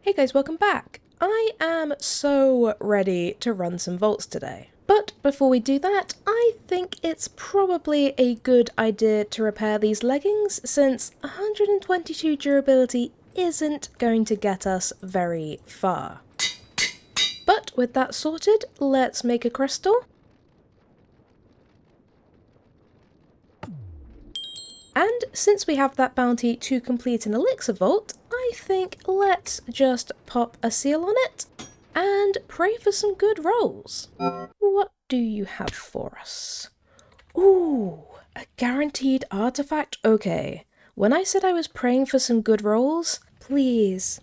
Hey guys, welcome back! I am so ready to run some vaults today. But before we do that, I think it's probably a good idea to repair these leggings since 122 durability isn't going to get us very far. But with that sorted, let's make a crystal. And since we have that bounty to complete an elixir vault, I think let's just pop a seal on it and pray for some good rolls. What do you have for us? Ooh, a guaranteed artifact? Okay. When I said I was praying for some good rolls, please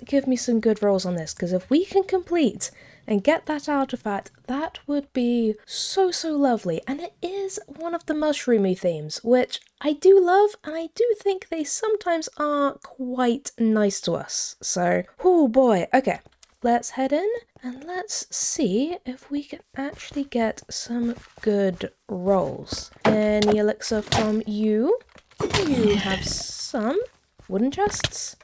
give me some good rolls on this, because if we can complete and get that artifact, that would be so lovely. And it is one of the mushroomy themes, which I do love, and I do think they sometimes are quite nice to us. So, oh boy, okay. Let's head in and let's see if we can actually get some good rolls. Any elixir from you? You have some. Wooden chests?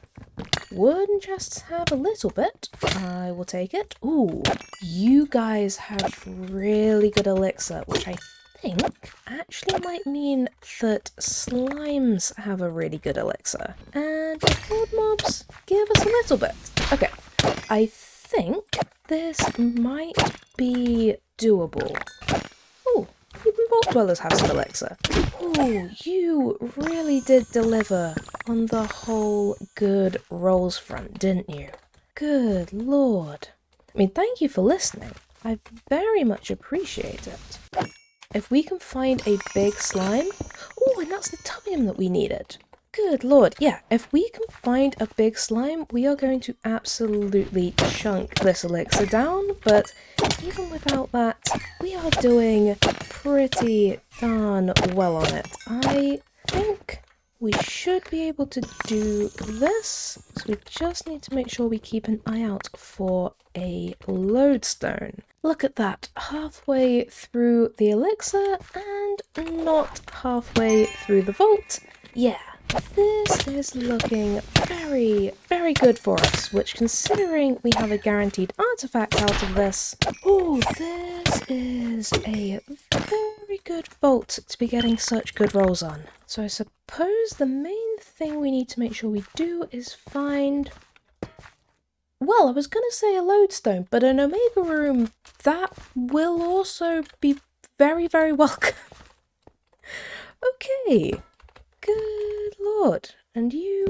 Wooden chests have a little bit. I will take it. Ooh, you guys have really good elixir, which I think actually might mean that slimes have a really good elixir. And gold mobs give us a little bit. Okay, I think this might be doable. Oh, even vault dwellers have some elixir. Oh, you really did deliver on the whole good rolls front, didn't you? Good lord. I mean, thank you for listening. I very much appreciate it. If we can find a big slime... Oh, and that's the titanium that we needed. Good lord, yeah, if we can find a big slime, we are going to absolutely chunk this elixir down, but even without that, we are doing pretty darn well on it. I think we should be able to do this, so we just need to make sure we keep an eye out for a lodestone. Look at that, halfway through the elixir and not halfway through the vault. Yeah. This is looking very good for us, which considering we have a guaranteed artifact out of this, oh, this is a very good vault to be getting such good rolls on. So I suppose the main thing we need to make sure we do is find... Well, I was going to say a lodestone, but an omega room, that will also be very welcome. Okay. Good lord, and you...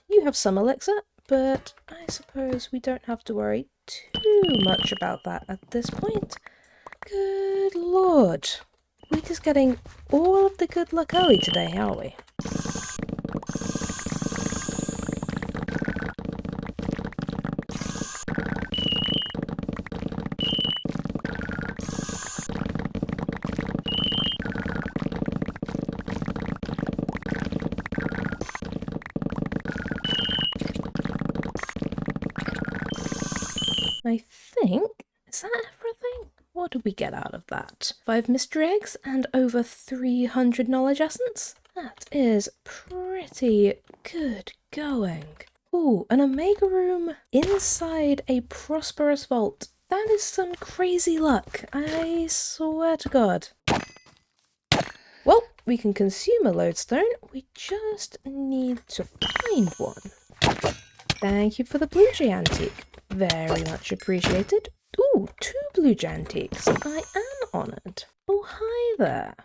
you have some elixir, but I suppose we don't have to worry too much about that at this point. Good lord. We're just getting all of the good luck early today, aren't we? I think, is that everything? What did we get out of that? 5 mystery eggs and over 300 knowledge essence? That is pretty good going. Ooh, an omega room inside a prosperous vault. That is some crazy luck, I swear to God. Well, we can consume a lodestone, we just need to find one. Thank you for the blue jay antique. Very much appreciated. Ooh, 2 blue jay antiques. I am honoured. Oh, hi there.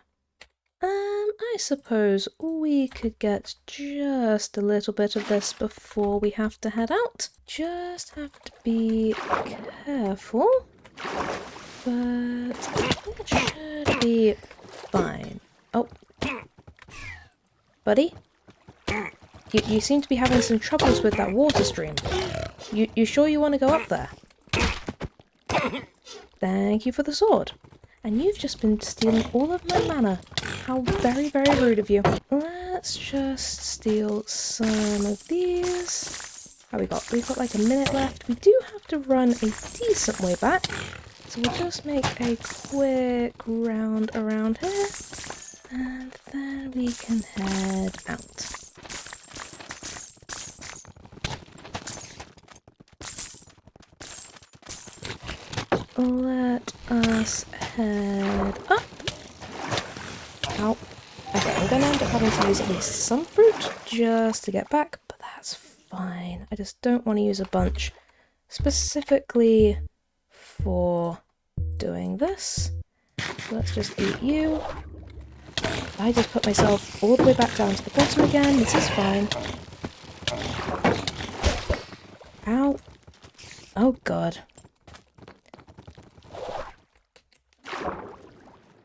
I suppose we could get just a little bit of this before we have to head out. Just have to be careful. But it should be fine. Oh. Buddy? You seem to be having some troubles with that water stream. You sure you want to go up there? Thank you for the sword. And you've just been stealing all of my mana. How very rude of you. Let's just steal some of these. How we got? We've got like a minute left. We do have to run a decent way back. So we'll just make a quick round around here. And then we can head out. let us head up. Ow. Okay, I'm gonna end up having to use at least some fruit just to get back, but that's fine. I just don't want to use a bunch specifically for doing this. Let's just eat you. I just put myself all the way back down to the bottom again. This is fine. Ow. Oh god.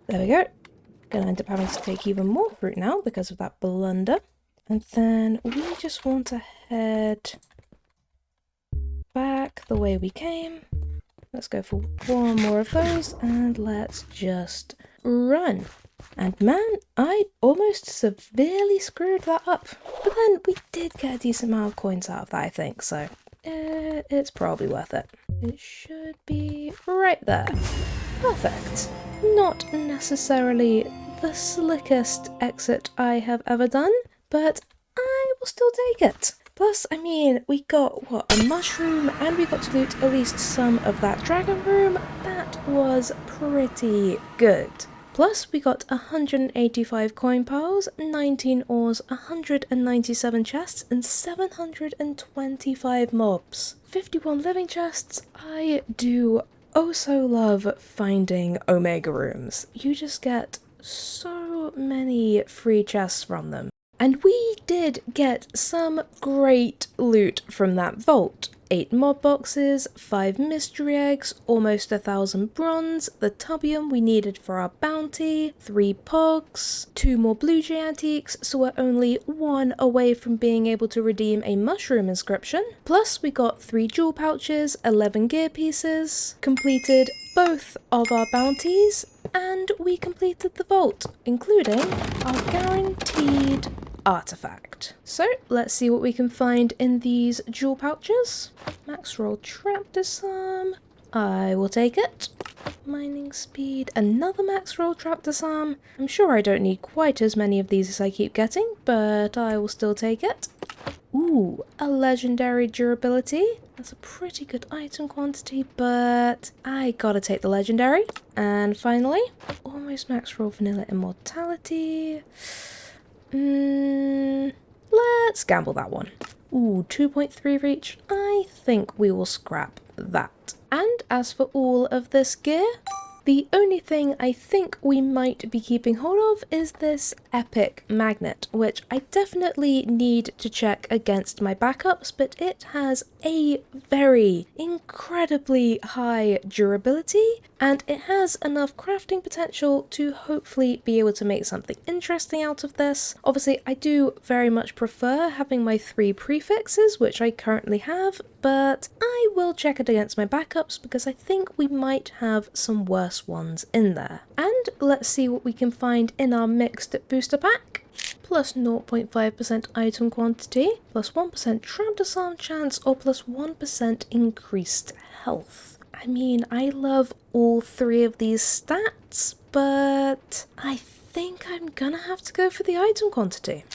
There we go. Gonna end up having to take even more fruit now because of that blunder. And then we just want to head back the way we came. Let's go for one more of those and let's just run. And man, I almost severely screwed that up. But then we did get a decent amount of coins out of that, I think, so it's probably worth it. It should be right there. Perfect. Not necessarily the slickest exit I have ever done, but I will still take it. Plus, I mean, we got, what, a mushroom, and we got to loot at least some of that dragon room. That was pretty good. Plus, we got 185 coin piles, 19 ores, 197 chests, and 725 mobs. 51 living chests. I do also love finding Omega rooms. You just get so many free chests from them. And we did get some great loot from that vault. 8 mob boxes, 5 mystery eggs, almost 1,000 bronze, the tubium we needed for our bounty, 3 pogs, 2 more blue jay antiques, so we're only 1 away from being able to redeem a mushroom inscription. Plus we got 3 jewel pouches, 11 gear pieces, completed both of our bounties, and we completed the vault, including our guaranteed artifact. So let's see what we can find in these jewel pouches. Max roll trap disarm. I will take it. Mining speed. Another max roll trap disarm. I'm sure I don't need quite as many of these as I keep getting, but I will still take it. Ooh, a legendary durability. That's a pretty good item quantity, but I gotta take the legendary. And finally, almost max roll vanilla immortality. Let's gamble that one. Ooh, 2.3 reach. I think we will scrap that. And as for all of this gear, the only thing I think we might be keeping hold of is this epic magnet, which I definitely need to check against my backups, but it has a very incredibly high durability, and it has enough crafting potential to hopefully be able to make something interesting out of this. Obviously, I do very much prefer having my 3 prefixes, which I currently have, but I will check it against my backups because I think we might have some worse ones in there. And let's see what we can find in our mixed booster pack. Plus 0.5% item quantity, plus 1% trap disarm chance, or plus 1% increased health. I mean, I love all 3 of these stats, but I think I'm gonna have to go for the item quantity.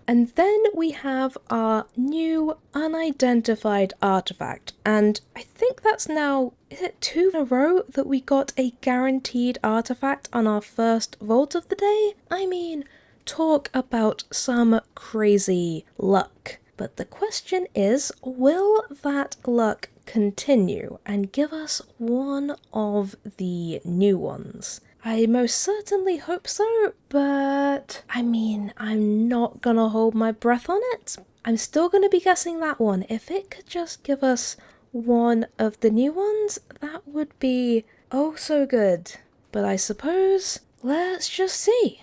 And then we have our new unidentified artifact, and I think that's now, is it 2 in a row that we got a guaranteed artifact on our first vault of the day? I mean, talk about some crazy luck. But the question is, will that luck continue and give us one of the new ones? I most certainly hope so, but I mean, I'm not gonna hold my breath on it. I'm still gonna be guessing that one. If it could just give us one of the new ones, that would be oh so good. But I suppose, let's just see.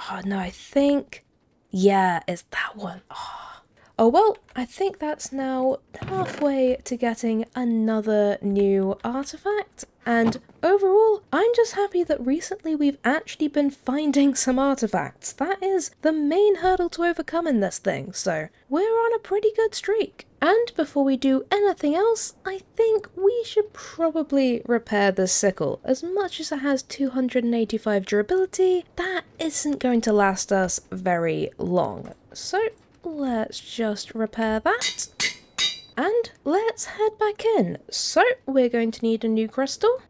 Oh no, I think, yeah, it's that one. Oh well, I think that's now halfway to getting another new artifact, and overall, I'm just happy that recently we've actually been finding some artifacts. That is the main hurdle to overcome in this thing, so we're on a pretty good streak. And before we do anything else, I think we should probably repair this sickle. As much as it has 285 durability, that isn't going to last us very long. So let's just repair that. And let's head back in. So we're going to need a new crystal.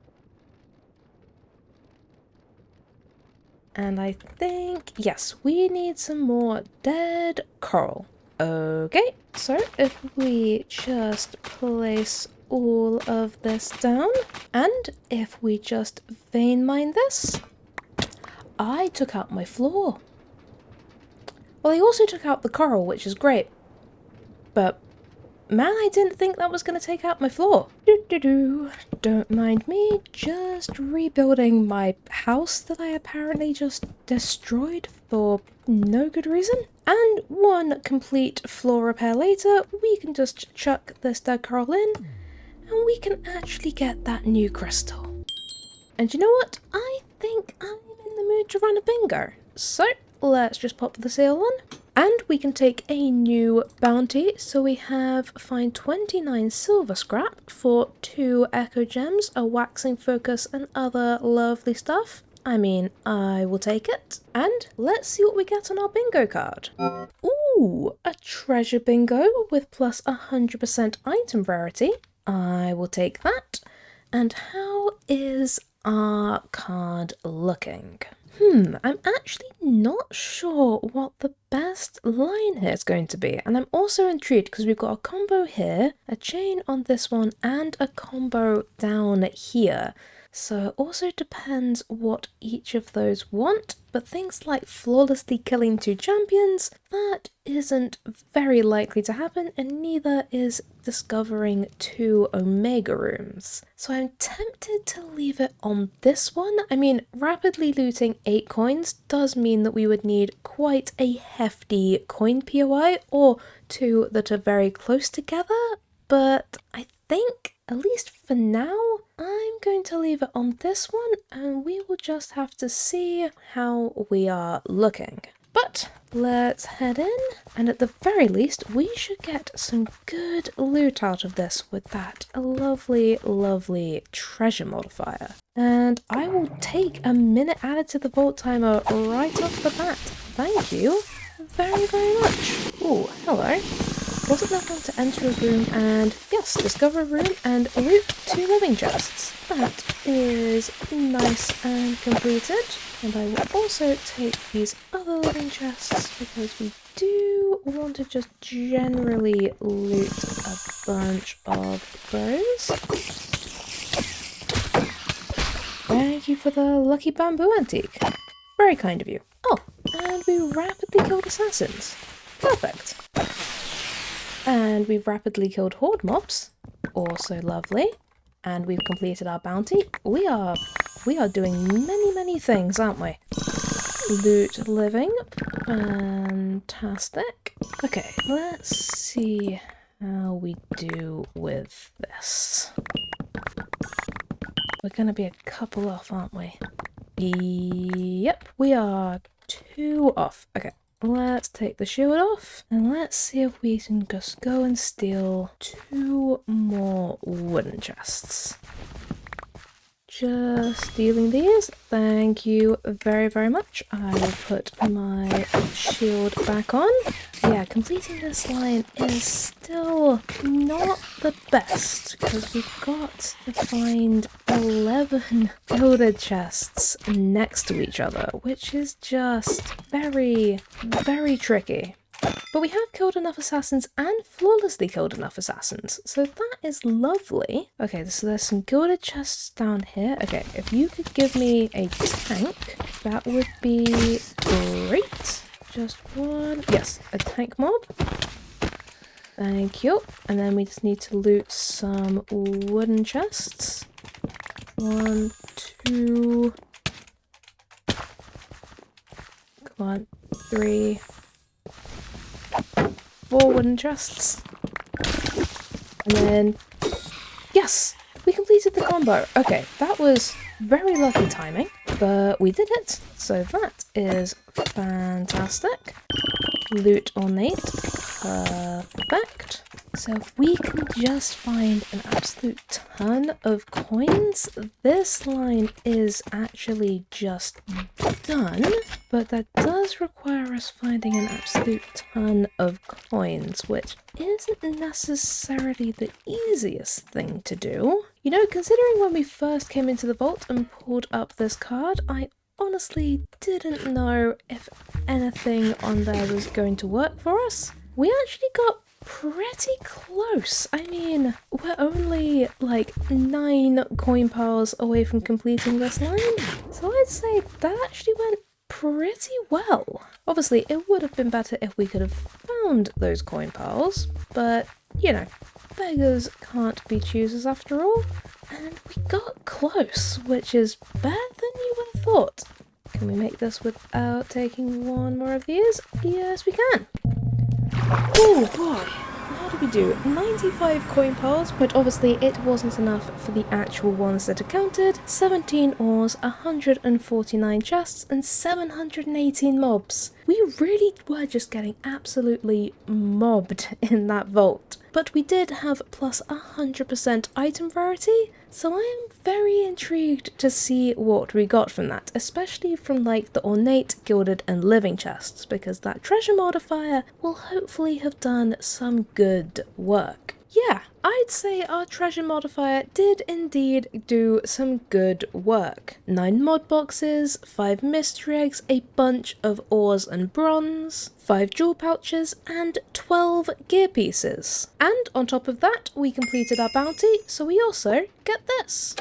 And I think, yes, we need some more dead coral. Okay, so if we just place all of this down, and if we just vein mine this, I took out my floor. Well, I also took out the coral, which is great, but man, I didn't think that was going to take out my floor. Don't mind me, just rebuilding my house that I apparently just destroyed for no good reason. And one complete floor repair later, we can just chuck this dead coral in, and we can actually get that new crystal. And you know what? I think I'm in the mood to run a bingo. So let's just pop the seal on. And we can take a new bounty, so we have find 29 silver scrap for 2 echo gems, a waxing focus and other lovely stuff. I mean, I will take it. And let's see what we get on our bingo card. Ooh, a treasure bingo with plus 100% item rarity. I will take that. And how is our card looking? I'm actually not sure what the best line here is going to be, and I'm also intrigued because we've got a combo here, a chain on this one, and a combo down here. So it also depends what each of those want, but things like flawlessly killing 2 champions, that isn't very likely to happen, and neither is discovering 2 Omega rooms. So I'm tempted to leave it on this one. I mean, rapidly looting 8 coins does mean that we would need quite a hefty coin POI, or 2 that are very close together, but I think, at least for now, I'm going to leave it on this one, and we will just have to see how we are looking. But let's head in, and at the very least, we should get some good loot out of this with that lovely, lovely treasure modifier. And I will take a minute added to the vault timer right off the bat. Thank you very, very much. Ooh, hello. Wasn't that one to enter a room and, yes, discover a room and loot 2 living chests? That is nice and completed. And I will also take these other living chests because we do want to just generally loot a bunch of those. Thank you for the lucky bamboo antique. Very kind of you. Oh, and we rapidly killed assassins. Perfect. And we've rapidly killed horde mobs. Also lovely. And we've completed our bounty. We are doing many things, aren't we? Loot living. Fantastic. Okay, let's see how we do with this. We're gonna be a couple off, aren't we? Yep, we are 2 off. Okay. Let's take the shield off, and let's see if we can just go and steal 2 more wooden chests. Just stealing these. Thank you very, very much. I will put my shield back on. Yeah, completing this line is still not the best because we've got to find 11 gilded chests next to each other, which is just very, very tricky. But we have killed enough assassins and flawlessly killed enough assassins, so that is lovely. Okay, so there's some gilded chests down here. Okay, if you could give me a tank, that would be great. Just one. Yes, a tank mob. Thank you. And then we just need to loot some wooden chests. 1, 2. Come on, 3. 4 wooden chests. And then, yes, we completed the combo. Okay, that was very lucky timing, but we did it. So that is fantastic. loot ornate. Perfect. So if we can just find an absolute ton of coins, this line is actually just done. But that does require us finding an absolute ton of coins, which isn't necessarily the easiest thing to do. You know, considering when we first came into the vault and pulled up this card, I honestly didn't know if anything on there was going to work for us. We actually got pretty close. I mean, we're only like 9 coin piles away from completing this line, so I'd say that actually went pretty well. Obviously, it would have been better if we could have found those coin piles, but you know, beggars can't be choosers after all. And we got close, which is better than you would have thought. Can we make this without taking one more of these? Yes, we can. Oh boy, how did we do? 95 coin piles, but obviously it wasn't enough for the actual ones that are counted. 17 ores, 149 chests, and 718 mobs. We really were just getting absolutely mobbed in that vault. But we did have plus 100% item rarity, so I am very intrigued to see what we got from that, especially from like the ornate, gilded and living chests, because that treasure modifier will hopefully have done some good work. Yeah, I'd say our treasure modifier did indeed do some good work. 9 mod boxes, 5 mystery eggs, a bunch of ores and bronze, 5 jewel pouches, and 12 gear pieces. And on top of that, we completed our bounty, so we also get this.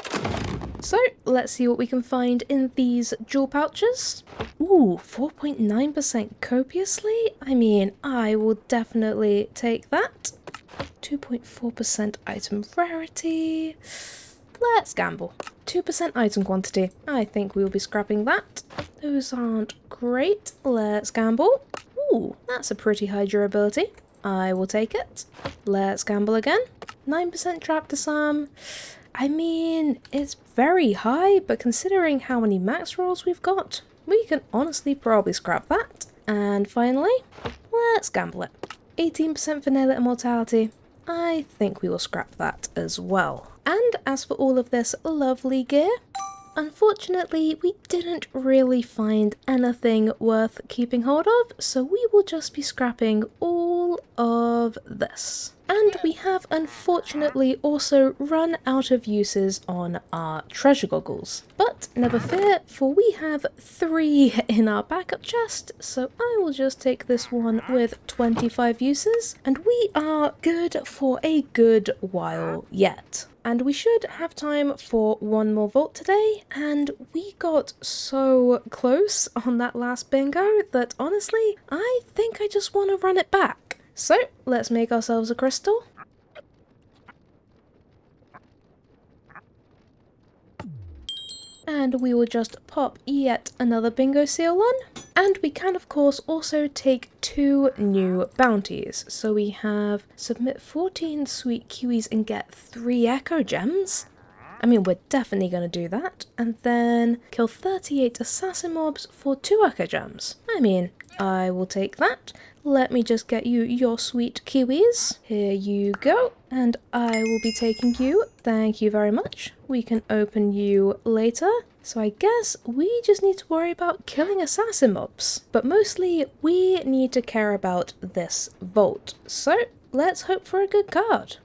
So let's see what we can find in these jewel pouches. Ooh, 4.9% copiously? I mean, I will definitely take that. 2.4% item rarity. Let's gamble. 2% item quantity. I think we will be scrapping that. Those aren't great. Let's gamble. Ooh, that's a pretty high durability. I will take it. Let's gamble again. 9% trap disarm. I mean, it's very high, but considering how many max rolls we've got, we can honestly probably scrap that. And finally, let's gamble it. 18% vanilla immortality. I think we will scrap that as well. And as for all of this lovely gear, unfortunately we didn't really find anything worth keeping hold of, so we will just be scrapping all of this. And we have unfortunately also run out of uses on our treasure goggles. But never fear, for we have 3 in our backup chest, so I will just take this one with 25 uses, and we are good for a good while yet. And we should have time for one more vault today, and we got so close on that last bingo that honestly, I think I just want to run it back. So let's make ourselves a crystal. And we will just pop yet another bingo seal on. And we can of course also take 2 new bounties. So we have submit 14 sweet kiwis and get 3 echo gems. I mean, we're definitely going to do that. And then kill 38 assassin mobs for 2 echo gems. I mean, I will take that. Let me just get you your sweet kiwis. Here you go. And I will be taking you. Thank you very much. We can open you later. So I guess we just need to worry about killing assassin mobs. But mostly we need to care about this vault. So let's hope for a good card.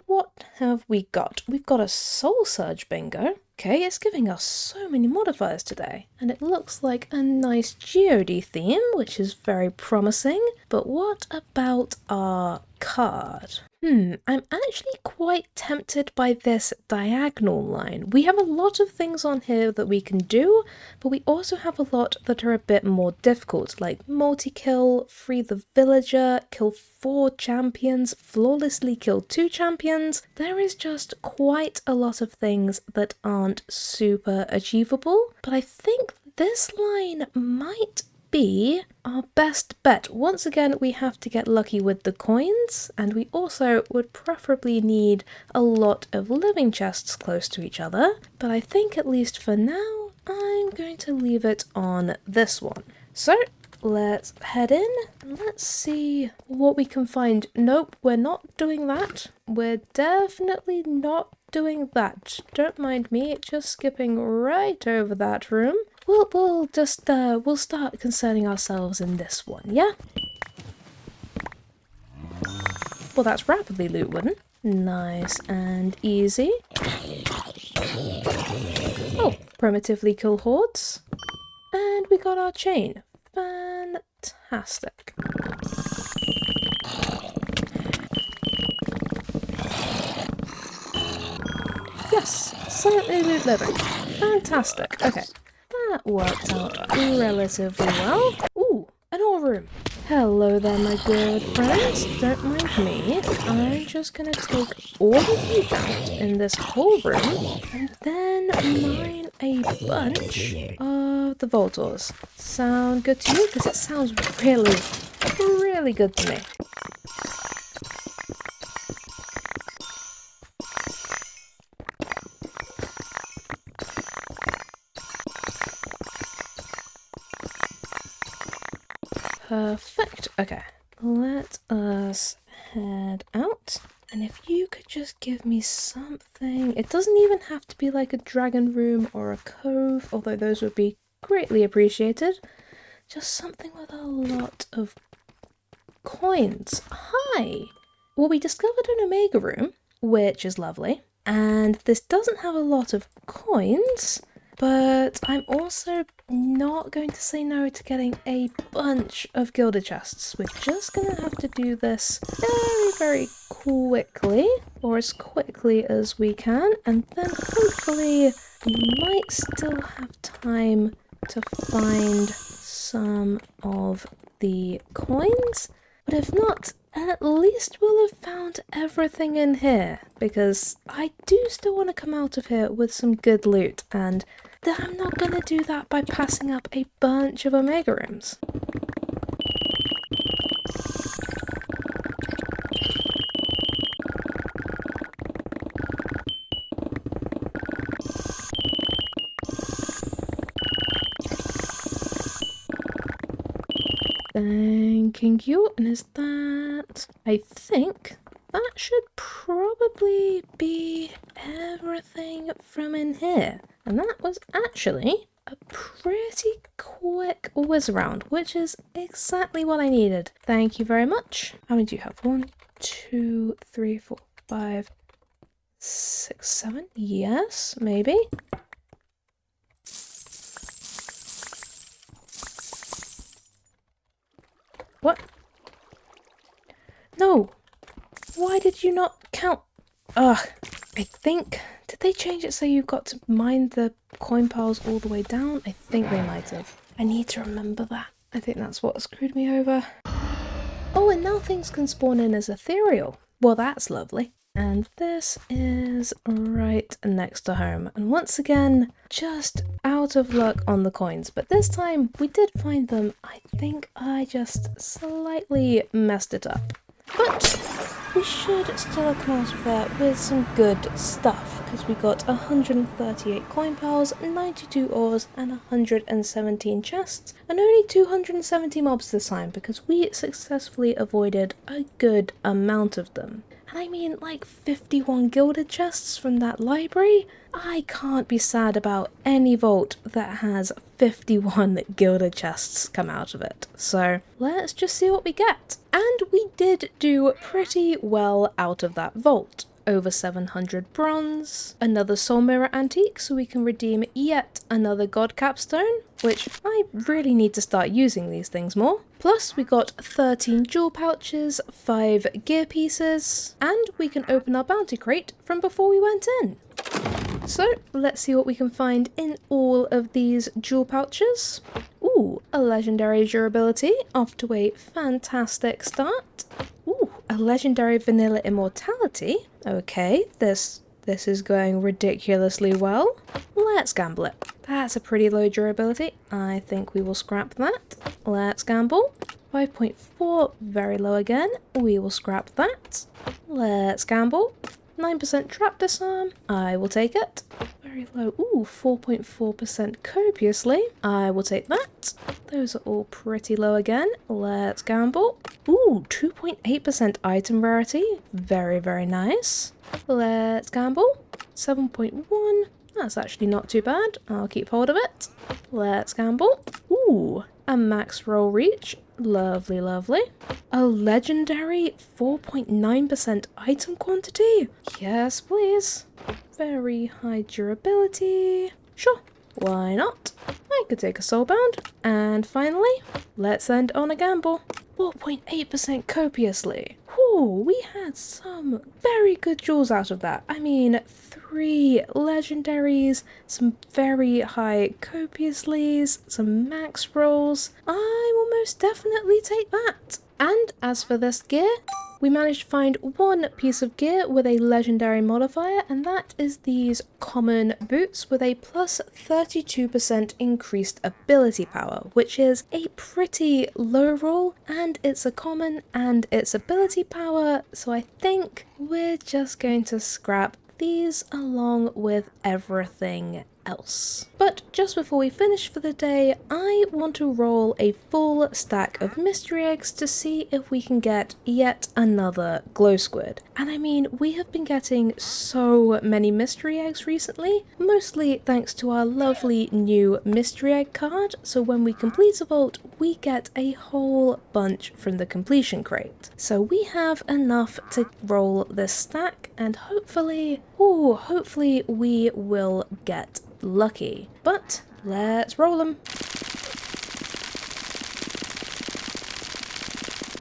What have we got? We've got a Soul Surge bingo. Okay, it's giving us so many modifiers today. And it looks like a nice geode theme, which is very promising. But what about our card? I'm actually quite tempted by this diagonal line. We have a lot of things on here that we can do, but we also have a lot that are a bit more difficult, like multi-kill, free the villager, kill 4 champions, flawlessly kill 2 champions. There is just quite a lot of things that aren't super achievable, but I think this line might be our best bet. Once again, we have to get lucky with the coins, and we also would preferably need a lot of living chests close to each other, but I think at least for now, I'm going to leave it on this one. So let's head in and let's see what we can find. Nope, we're not doing that. We're definitely not doing that. Don't mind me, just skipping right over that room. We'll start concerning ourselves in this one, yeah? Well, that's rapidly loot wooden. Nice and easy. Oh, primitively kill hordes. And we got our chain. Fantastic. Yes, silently loot living. Fantastic. Okay, that worked out relatively well. Ooh, an ore room. Hello there, my good friends. Don't mind me. I'm just gonna take all of the loot in this whole room and then mine a bunch of the vault ores. Sound good to you? Because it sounds really, really good to me. Perfect. Okay, let us head out. And if you could just give me something, it doesn't even have to be like a dragon room or a cove, although those would be greatly appreciated. Just something with a lot of coins. Hi! Well, we discovered an Omega room, which is lovely. And this doesn't have a lot of coins, but I'm also not going to say no to getting a bunch of gilded chests. We're just going to have to do this very, very quickly, or as quickly as we can, and then hopefully we might still have time to find some of the coins. But if not, at least we'll have found everything in here, because I do still want to come out of here with some good loot, and I'm not going to do that by passing up a bunch of Omega rooms. Thanking you, and is that... I think that should probably be everything from in here. And that was actually a pretty quick whiz around, which is exactly what I needed. Thank you very much. How many do you have? 1, 2, 3, 4, 5, 6, 7? Yes, maybe. What? No! Why did you not count? Ugh, I think... Did they change it so you've got to mine the coin piles all the way down? I think they might have. I need to remember that. I think that's what screwed me over. Oh, and now things can spawn in as ethereal. Well, that's lovely. And this is right next to home. And once again, just out of luck on the coins. But this time we did find them. I think I just slightly messed it up. But we should still come out of there with some good stuff, because we got 138 coin piles, 92 ores, and 117 chests, and only 270 mobs this time, because we successfully avoided a good amount of them. And I mean, like 51 gilded chests from that library? I can't be sad about any vault that has 51 gilded chests come out of it. So let's just see what we get. And we did do pretty well out of that vault. Over 700 bronze, another soul mirror antique so we can redeem yet another god capstone, which I really need to start using these things more. Plus we got 13 jewel pouches, 5 gear pieces, and we can open our bounty crate from before we went in. So let's see what we can find in all of these jewel pouches. Ooh, a legendary durability, off to a fantastic start. Ooh, a legendary vanilla immortality. Okay, this is going ridiculously well. Let's gamble it. That's a pretty low durability. I think we will scrap that. Let's gamble. 5.4, very low again. We will scrap that. Let's gamble. 9% trap disarm. I will take it. Where very low. Ooh, 4.4% copiously. I will take that. Those are all pretty low again. Let's gamble. Ooh, 2.8% item rarity. Very, very nice. Let's gamble. 7.1. That's actually not too bad. I'll keep hold of it. Let's gamble. Ooh, a max roll reach. Lovely, lovely. A legendary 4.9% item quantity. Yes, please. Very high durability. Sure, why not? I could take a soulbound. And finally, let's end on a gamble. 4.8% copiously. Whew, we had some very good jewels out of that. I mean, 3 legendaries, some very high copiously's, some max rolls. I will most definitely take that. And as for this gear, we managed to find one piece of gear with a legendary modifier, and that is these common boots with a plus 32% increased ability power, which is a pretty low roll, and it's a common and its ability power, so I think we're just going to scrap these along with everything else. But just before we finish for the day, I want to roll a full stack of mystery eggs to see if we can get yet another glow squid. And I mean, we have been getting so many mystery eggs recently, mostly thanks to our lovely new mystery egg card. So when we complete a vault, we get a whole bunch from the completion crate. So we have enough to roll this stack, and hopefully we will get lucky. But let's roll them.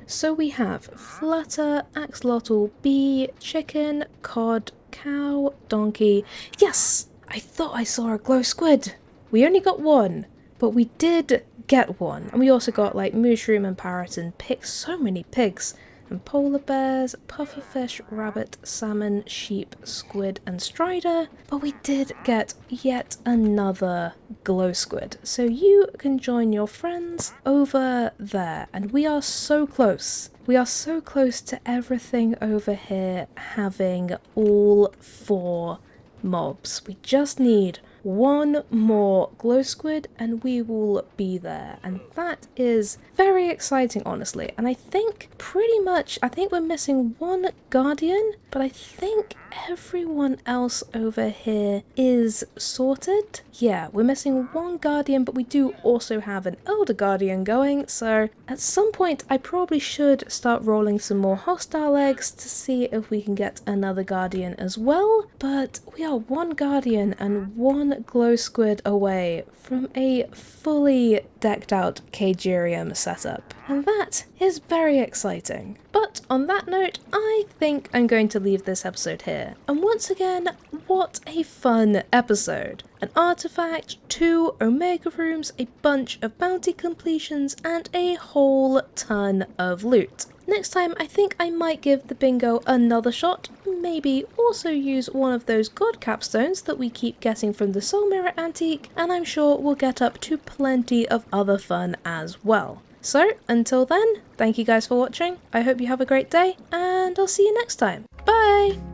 So we have flutter, axolotl, bee, chicken, cod, cow, donkey. Yes! I thought I saw a glow squid. We only got one, but we did get one. And we also got like mushroom and parrot and pigs. So many pigs. And polar bears, pufferfish, rabbit, salmon, sheep, squid and strider. But we did get yet another glow squid. So you can join your friends over there. And we are so close. We are so close to everything over here having all 4 mobs. We just need one more glow squid and we will be there, and that is very exciting, honestly. And I think we're missing one guardian, but I think everyone else over here is sorted. Yeah, we're missing one guardian, but we do also have an elder guardian going, so at some point I probably should start rolling some more hostile eggs to see if we can get another guardian as well. But we are one guardian and one glow squid away from a fully decked out Cagerium setup, and that is very exciting. But on that note, I think I'm going to leave this episode here. And once again, what a fun episode. An artifact, 2 omega rooms, a bunch of bounty completions, and a whole ton of loot. Next time, I think I might give the bingo another shot, maybe also use one of those god capstones that we keep getting from the Soul Mirror Antique, and I'm sure we'll get up to plenty of other fun as well. So, until then, thank you guys for watching, I hope you have a great day, and I'll see you next time. Bye!